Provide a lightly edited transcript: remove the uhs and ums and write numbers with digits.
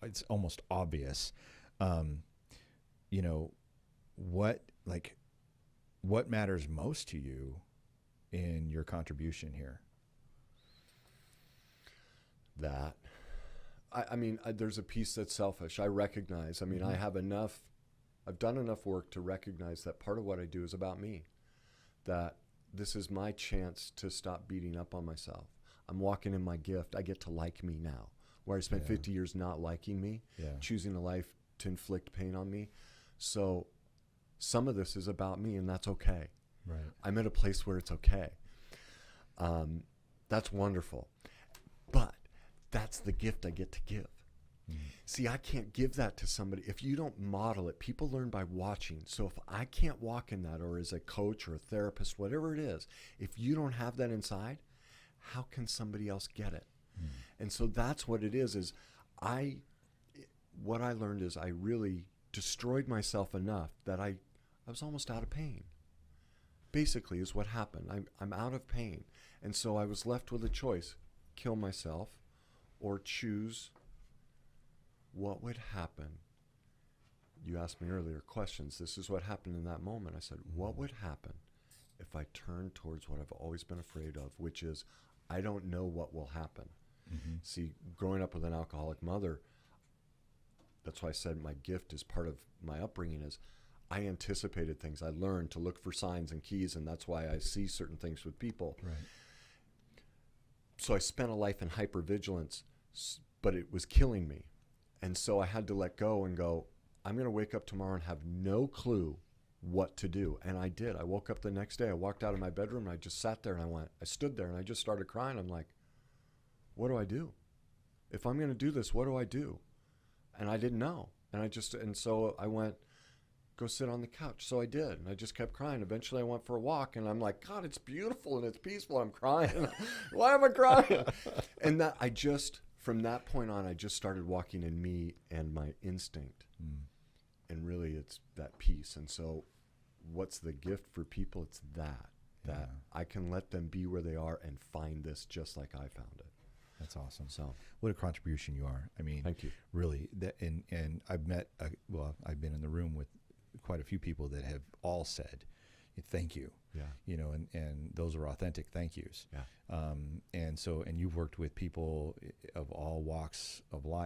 it's almost obvious. Um, you know, what like what matters most to you in your contribution here? That. I mean, there's a piece that's selfish. I recognize. I mean, Mm-hmm. I've done enough work to recognize that part of what I do is about me. That this is my chance to stop beating up on myself. I'm walking in my gift. I get to like me now. Where I spent Yeah. 50 years not liking me, Yeah. choosing a life to inflict pain on me. So some of this is about me, and that's okay. Right. I'm at a place where it's okay. That's wonderful. But that's the gift I get to give. Mm. See, I can't give that to somebody. If you don't model it, people learn by watching. So if I can't walk in that, or as a coach or a therapist, whatever it is, if you don't have that inside, how can somebody else get it? Mm. And so that's what it is what I learned is I really destroyed myself enough that I was almost out of pain. Basically is what happened. I'm out of pain. And so I was left with a choice: kill myself or choose what would happen. You asked me earlier questions. This is what happened in that moment. I said, what would happen if I turned towards what I've always been afraid of, which is I don't know what will happen. Mm-hmm. See, growing up with an alcoholic mother, that's why I said my gift is part of my upbringing is I anticipated things. I learned to look for signs and keys, and that's why I see certain things with people. Right. So I spent a life in hypervigilance, but it was killing me. And so I had to let go and go, I'm going to wake up tomorrow and have no clue what to do. And I did. I woke up the next day. I walked out of my bedroom and I just sat there and I stood there and I just started crying. I'm like, what do I do? If I'm going to do this, what do I do? And I didn't know. And so I went, go sit on the couch. So I did. And I just kept crying. Eventually I went for a walk and I'm like, God, it's beautiful and it's peaceful. I'm crying. Why am I crying? And from that point on, I just started walking in me and my instinct. Mm. And really it's that peace. And so what's the gift for people? It's that I can let them be where they are and find this just like I found it. That's awesome. So what a contribution you are. I mean, thank you. Really, and I've met, I've been in the room with quite a few people that have all said, thank you. Yeah. You know, and those are authentic thank yous. Yeah. And you've worked with people of all walks of life.